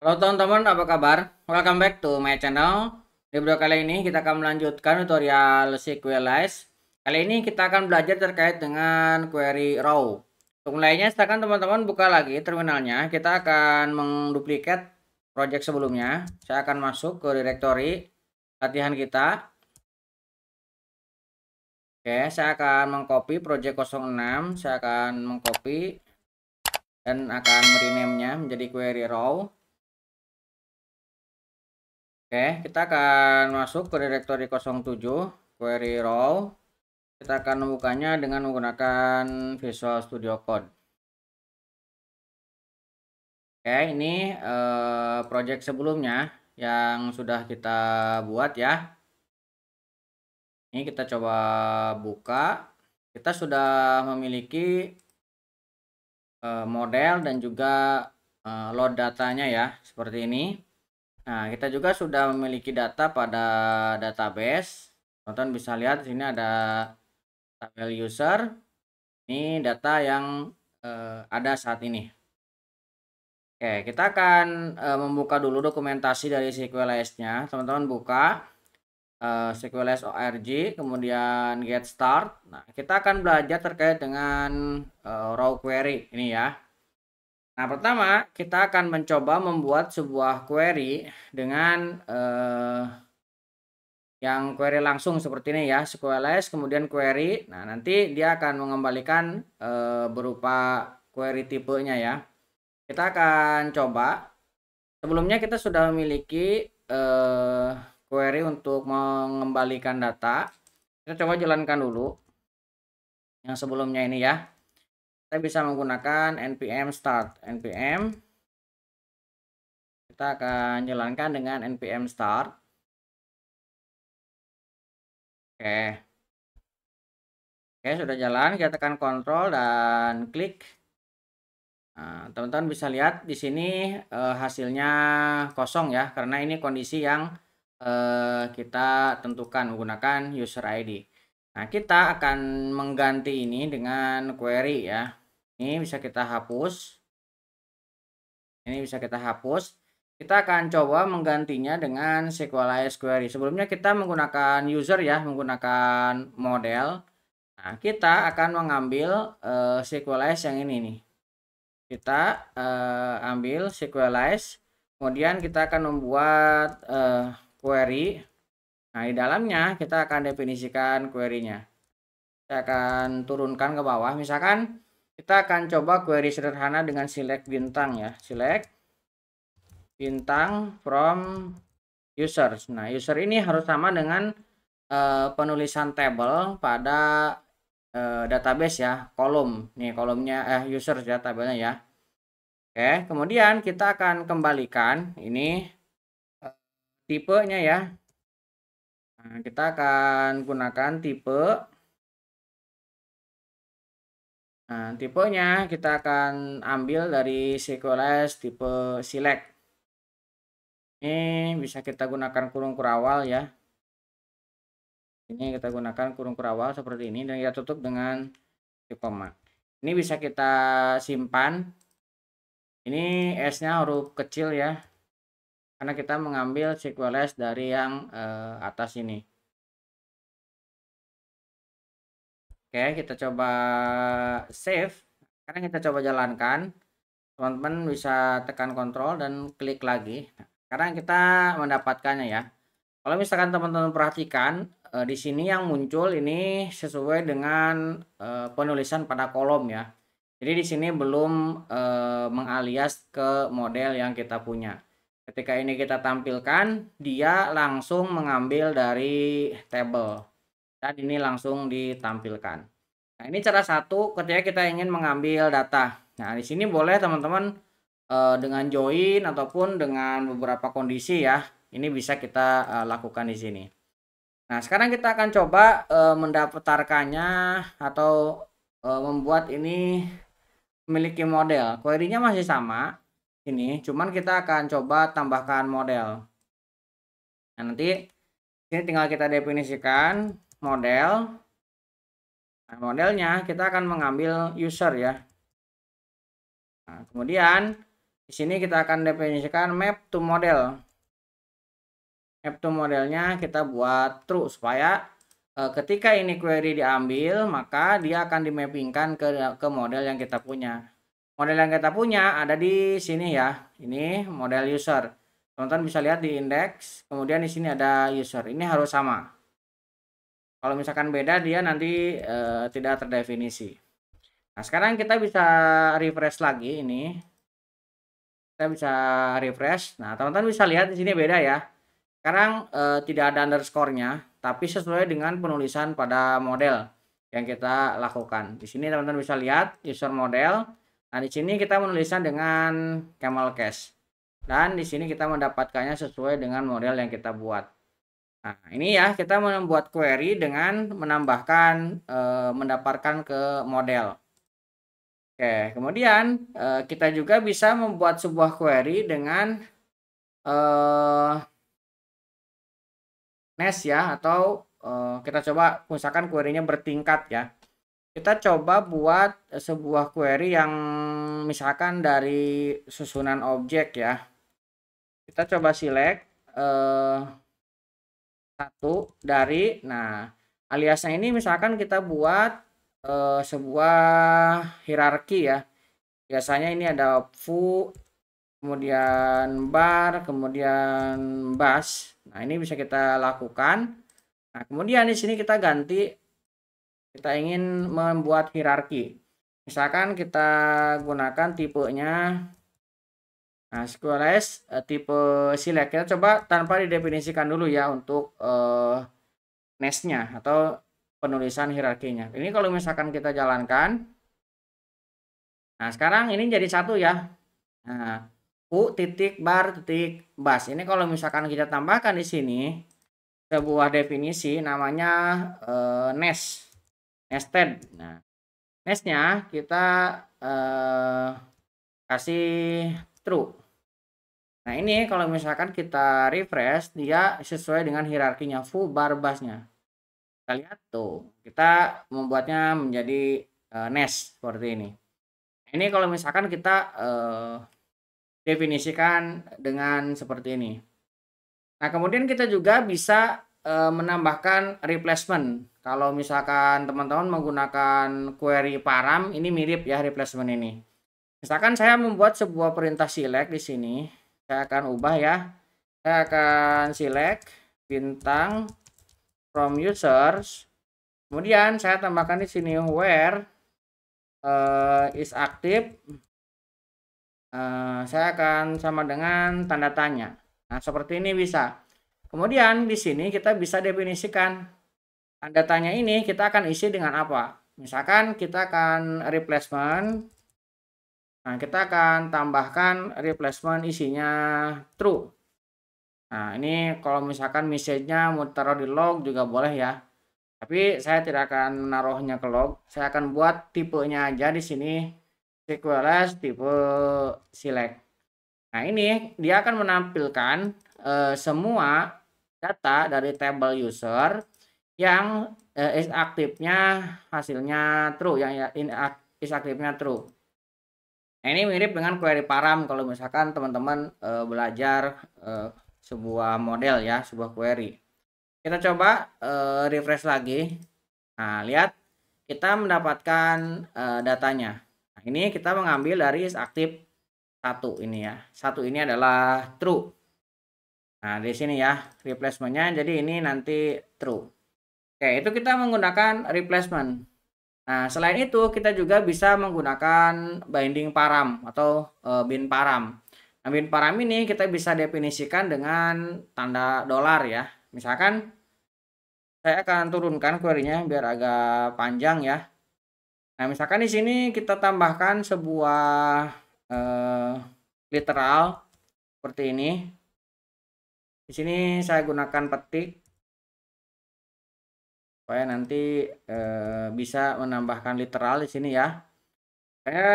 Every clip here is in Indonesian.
Halo teman-teman, apa kabar? Welcome back to my channel. Di video kali ini kita akan melanjutkan tutorial SQLize. Kali ini kita akan belajar terkait dengan query row. Untuk mulainya, silakan teman-teman buka lagi terminalnya. Kita akan menduplikat project sebelumnya. Saya akan masuk ke directory latihan kita. Oke, saya akan mengcopy project 06. Saya akan mengcopy dan akan merename-nya menjadi query row. Oke, kita akan masuk ke directory 07 query row. Kita akan membukanya dengan menggunakan Visual Studio Code. Oke, ini project sebelumnya yang sudah kita buat ya. Ini kita coba buka. Kita sudah memiliki model dan juga load datanya ya, seperti ini. Nah, kita juga sudah memiliki data pada database. Teman-teman bisa lihat di sini ada tabel user. Ini data yang ada saat ini. Oke, kita akan membuka dulu dokumentasi dari SQLize-nya. Teman-teman buka SQLize org, kemudian get start. Nah, kita akan belajar terkait dengan row query ini ya. Nah, pertama kita akan mencoba membuat sebuah query dengan yang query langsung seperti ini ya, SQLize kemudian query. Nah, nanti dia akan mengembalikan berupa query tipenya ya. Kita akan coba. Sebelumnya kita sudah memiliki query untuk mengembalikan data. Kita coba jalankan dulu yang sebelumnya ini ya. Kita bisa menggunakan npm start. Kita akan jalankan dengan npm start. Oke, sudah jalan. Kita tekan kontrol dan klik. Nah, teman-teman bisa lihat di sini hasilnya kosong ya, karena ini kondisi yang kita tentukan menggunakan user ID. Nah, kita akan mengganti ini dengan query ya. Ini bisa kita hapus. Ini bisa kita hapus. Kita akan coba menggantinya dengan SQLize query. Sebelumnya kita menggunakan user ya, menggunakan model. Nah, kita akan mengambil SQLize yang ini nih. Kita ambil SQLize, kemudian kita akan membuat query. Nah, di dalamnya kita akan definisikan query-nya. Saya akan turunkan ke bawah. Misalkan kita akan coba query sederhana dengan select bintang ya. Select bintang from users. Nah, user ini harus sama dengan penulisan tabel pada database ya, kolom. Nih kolomnya users ya, tabelnya ya. Oke, kemudian kita akan kembalikan ini tipenya ya. Nah, kita akan gunakan tipe. Nah, tipenya kita akan ambil dari SQLize tipe select. Ini bisa kita gunakan kurung kurawal ya. Ini kita gunakan kurung kurawal seperti ini dan kita tutup dengan koma. Ini bisa kita simpan. Ini S-nya huruf kecil ya, karena kita mengambil SQLize dari yang atas ini. Oke, kita coba save. Sekarang kita coba jalankan. Teman-teman bisa tekan kontrol dan klik lagi. Nah, sekarang kita mendapatkannya ya. Kalau misalkan teman-teman perhatikan di sini yang muncul ini sesuai dengan penulisan pada kolom ya. Jadi di sini belum mengalias ke model yang kita punya. Ketika ini kita tampilkan, dia langsung mengambil dari tabel dan ini langsung ditampilkan. Nah, ini cara satu ketika kita ingin mengambil data. Nah, di sini boleh teman-teman dengan join ataupun dengan beberapa kondisi ya. Ini bisa kita lakukan di sini. Nah, sekarang kita akan coba mendaftarkannya atau membuat ini memiliki model. Query-nya masih sama. Ini, cuman kita akan coba tambahkan model. Nah, nanti ini tinggal kita definisikan model. Nah, modelnya kita akan mengambil user ya. Nah, kemudian Di sini kita akan definisikan map to model. Map to modelnya kita buat true supaya ketika ini query diambil, maka dia akan dimappingkan ke model yang kita punya. Model yang kita punya ada di sini ya. Ini model user. Teman-teman bisa lihat di index, kemudian di sini ada user. Ini harus sama. Kalau misalkan beda, dia nanti tidak terdefinisi. Nah, sekarang kita bisa refresh lagi ini. Kita bisa refresh. Nah, teman-teman bisa lihat di sini beda ya. Sekarang tidak ada underscore-nya, tapi sesuai dengan penulisan pada model yang kita lakukan. Di sini teman-teman bisa lihat user model. Nah, di sini kita menulisnya dengan camel case. Dan di sini kita mendapatkannya sesuai dengan model yang kita buat. Nah, ini ya kita membuat query dengan menambahkan mendapatkan ke model. Oke, kemudian kita juga bisa membuat sebuah query dengan nest ya, atau kita coba misalkan query-nya bertingkat ya. Kita coba buat sebuah query yang misalkan dari susunan objek ya. Kita coba select satu dari, nah aliasnya ini misalkan kita buat sebuah hierarki ya. Biasanya ini ada foo, kemudian bar, kemudian bus. Nah, ini bisa kita lakukan. Nah, kemudian di sini kita ganti, kita ingin membuat hierarki. Misalkan kita gunakan tipenya, nah squares tipe select. Kita coba tanpa didefinisikan dulu ya untuk nestnya atau penulisan hierarkinya. Ini kalau misalkan kita jalankan, nah sekarang ini jadi satu ya. Nah, u titik bar titik bas. Ini kalau misalkan kita tambahkan di sini sebuah definisi namanya nested. Nah, nestnya kita kasih true. Nah, ini kalau misalkan kita refresh, dia sesuai dengan hierarkinya foo bar basnya. Kita lihat tuh, kita membuatnya menjadi nest seperti ini. Ini kalau misalkan kita definisikan dengan seperti ini. Nah, kemudian kita juga bisa menambahkan replacement. Kalau misalkan teman-teman menggunakan query param, ini mirip ya replacement ini. Misalkan saya membuat sebuah perintah select di sini, saya akan ubah ya. Saya akan select bintang from users. Kemudian saya tambahkan di sini where is active. Saya akan sama dengan tanda tanya. Nah, seperti ini bisa. Kemudian di sini kita bisa definisikan tanda tanya ini kita akan isi dengan apa. Misalkan kita akan replacement. Nah, kita akan tambahkan replacement isinya true. Nah, ini kalau misalkan message-nya mau taruh di log juga boleh ya. Tapi saya tidak akan menaruhnya ke log. Saya akan buat tipenya aja di sini SQLs tipe select. Nah, ini dia akan menampilkan semua data dari tabel user yang is aktifnya hasilnya true, yang is aktifnya true. Nah, ini mirip dengan query param kalau misalkan teman-teman belajar sebuah model ya, sebuah query. Kita coba refresh lagi. Nah, lihat kita mendapatkan datanya. Nah, ini kita mengambil dari is aktif satu ini ya. Satu ini adalah true. Nah, di sini ya replacementnya, jadi ini nanti true. Oke, itu kita menggunakan replacement. Nah, selain itu kita juga bisa menggunakan binding param atau bin param. Nah, bin param ini kita bisa definisikan dengan tanda dolar ya. Misalkan saya akan turunkan query-nya biar agak panjang ya. Nah, misalkan di sini kita tambahkan sebuah literal seperti ini. Di sini saya gunakan petik supaya nanti bisa menambahkan literal di sini ya. Saya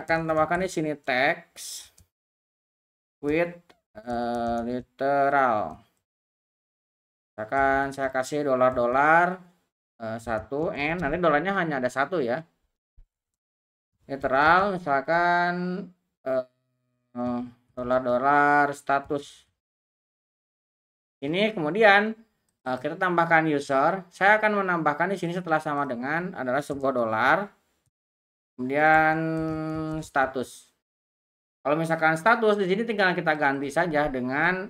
akan tambahkan di sini text with literal. Misalkan saya kasih dolar satu n, nanti dolarnya hanya ada satu ya. Literal misalkan dolar status. Ini kemudian kita tambahkan user. Saya akan menambahkan di sini setelah sama dengan adalah sebuah dolar. Kemudian status. Kalau misalkan status di sini tinggal kita ganti saja dengan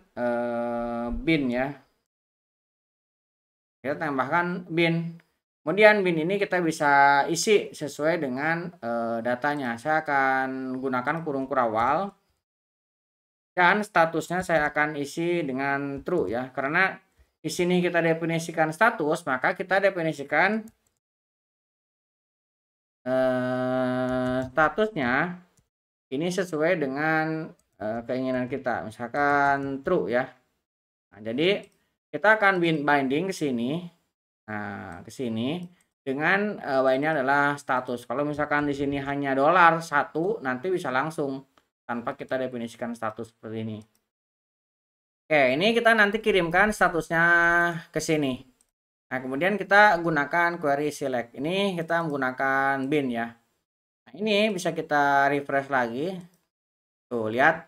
bin ya. Kita tambahkan bin. Kemudian bin ini kita bisa isi sesuai dengan datanya. Saya akan gunakan kurung kurawal. Dan statusnya saya akan isi dengan true ya. Karena di sini kita definisikan status, maka kita definisikan statusnya ini sesuai dengan keinginan kita, misalkan true ya. Nah, jadi kita akan binding ke sini. Nah, ke sini dengan ini adalah status. Kalau misalkan di sini hanya dolar 1, nanti bisa langsung tanpa kita definisikan status seperti ini. Oke, ini kita nanti kirimkan statusnya ke sini. Nah, kemudian kita gunakan query select. Ini kita menggunakan bin ya. Nah, ini bisa kita refresh lagi. Tuh, lihat.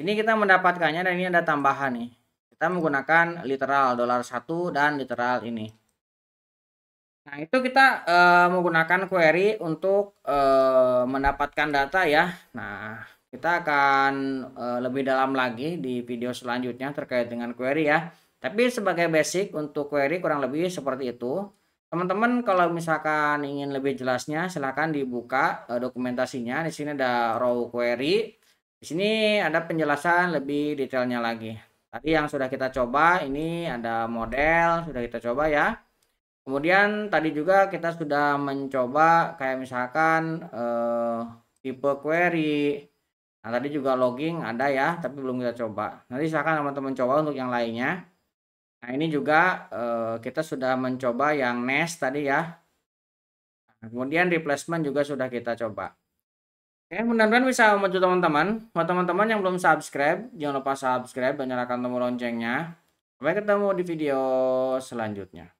Ini kita mendapatkannya dan ini ada tambahan nih. Kita menggunakan literal $1 dan literal ini. Nah, itu kita menggunakan query untuk mendapatkan data ya. Nah, kita akan lebih dalam lagi di video selanjutnya terkait dengan query ya. Tapi sebagai basic untuk query kurang lebih seperti itu. Teman-teman kalau misalkan ingin lebih jelasnya silahkan dibuka dokumentasinya. Di sini ada raw query. Di sini ada penjelasan lebih detailnya lagi. Tadi yang sudah kita coba ini ada model sudah kita coba ya. Kemudian tadi juga kita sudah mencoba kayak misalkan tipe query. Nah, tadi juga logging ada ya, tapi belum kita coba. Nanti silakan teman-teman coba untuk yang lainnya. Nah, ini juga kita sudah mencoba yang nest tadi ya. Nah, kemudian replacement juga sudah kita coba. Oke, mudah-mudahan bisa membantu teman-teman. Buat teman-teman yang belum subscribe, jangan lupa subscribe dan nyalakan tombol loncengnya. Sampai ketemu di video selanjutnya.